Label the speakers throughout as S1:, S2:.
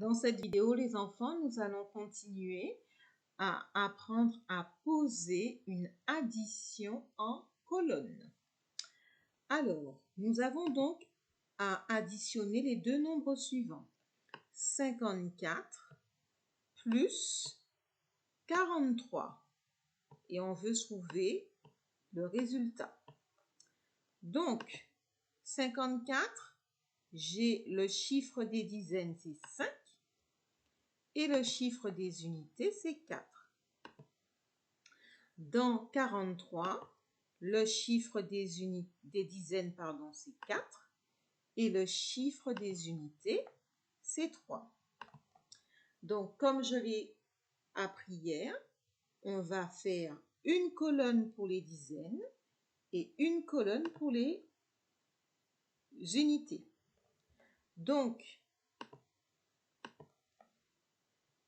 S1: Dans cette vidéo, les enfants, nous allons continuer à apprendre à poser une addition en colonne. Alors, nous avons donc à additionner les deux nombres suivants. 54 plus 43. Et on veut trouver le résultat. Donc, 54, j'ai le chiffre des dizaines, c'est 5. Et le chiffre des unités, c'est 4. Dans 43, le chiffre des dizaines, c'est 4. Et le chiffre des unités, c'est 3. Donc, comme je l'ai appris hier, on va faire une colonne pour les dizaines et une colonne pour les unités. Donc,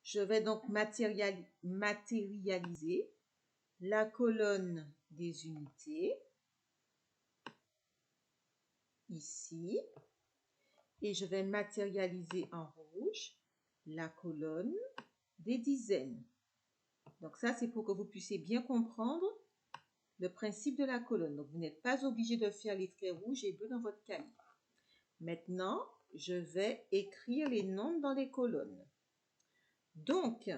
S1: je vais donc matérialiser la colonne des unités, ici, et je vais matérialiser en rouge la colonne des dizaines. Donc ça, c'est pour que vous puissiez bien comprendre le principe de la colonne. Donc vous n'êtes pas obligé de faire les traits rouges et bleus dans votre cahier. Maintenant, je vais écrire les nombres dans les colonnes. Donc,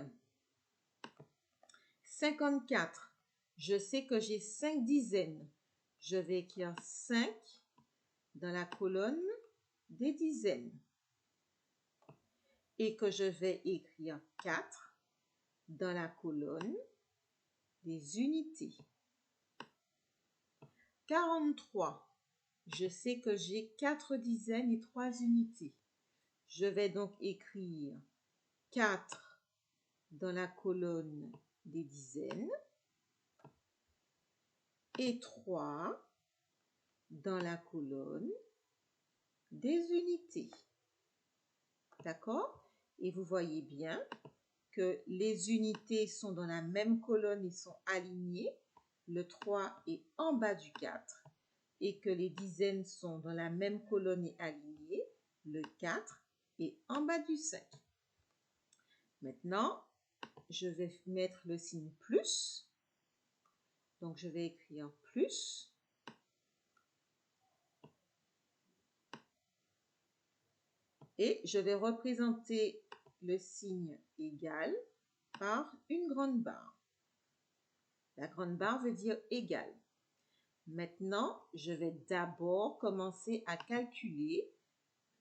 S1: 54, je sais que j'ai 5 dizaines. Je vais écrire 5 dans la colonne des dizaines. Et que je vais écrire 4 dans la colonne des unités. 43, je sais que j'ai 4 dizaines et 3 unités. Je vais donc écrire 4 dans la colonne des dizaines et 3 dans la colonne des unités. D'accord? Et vous voyez bien que les unités sont dans la même colonne et sont alignées. Le 3 est en bas du 4 et que les dizaines sont dans la même colonne et alignées. Le 4 est en bas du 5. Maintenant, je vais mettre le signe plus. Donc, je vais écrire plus. Et je vais représenter le signe égal par une grande barre. La grande barre veut dire égal. Maintenant, je vais d'abord commencer à calculer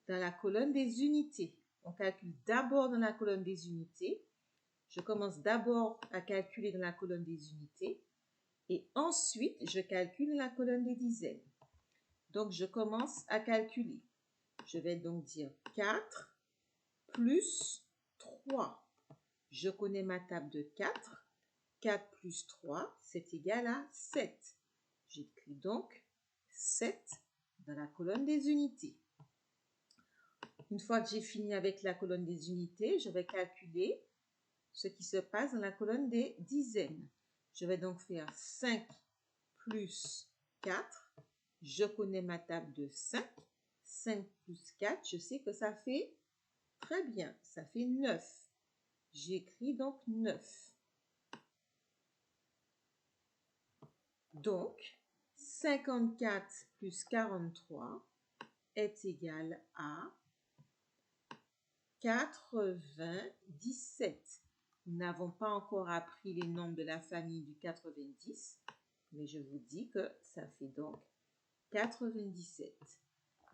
S1: dans la colonne des unités. On calcule d'abord dans la colonne des unités. Je commence d'abord à calculer dans la colonne des unités et ensuite je calcule dans la colonne des dizaines. Donc, je commence à calculer. Je vais donc dire 4 plus 3. Je connais ma table de 4. 4 plus 3, c'est égal à 7. J'écris donc 7 dans la colonne des unités. Une fois que j'ai fini avec la colonne des unités, je vais calculer ce qui se passe dans la colonne des dizaines. Je vais donc faire 5 plus 4. Je connais ma table de 5. 5 plus 4, je sais que ça fait très bien, ça fait 9. J'écris donc 9. Donc, 54 plus 43 est égal à 97. Nous n'avons pas encore appris les nombres de la famille du 90, mais je vous dis que ça fait donc 97.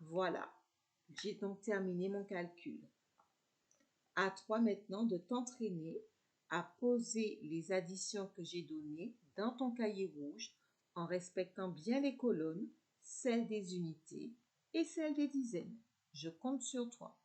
S1: Voilà, j'ai donc terminé mon calcul. À toi maintenant de t'entraîner à poser les additions que j'ai données dans ton cahier rouge en respectant bien les colonnes, celles des unités et celles des dizaines. Je compte sur toi.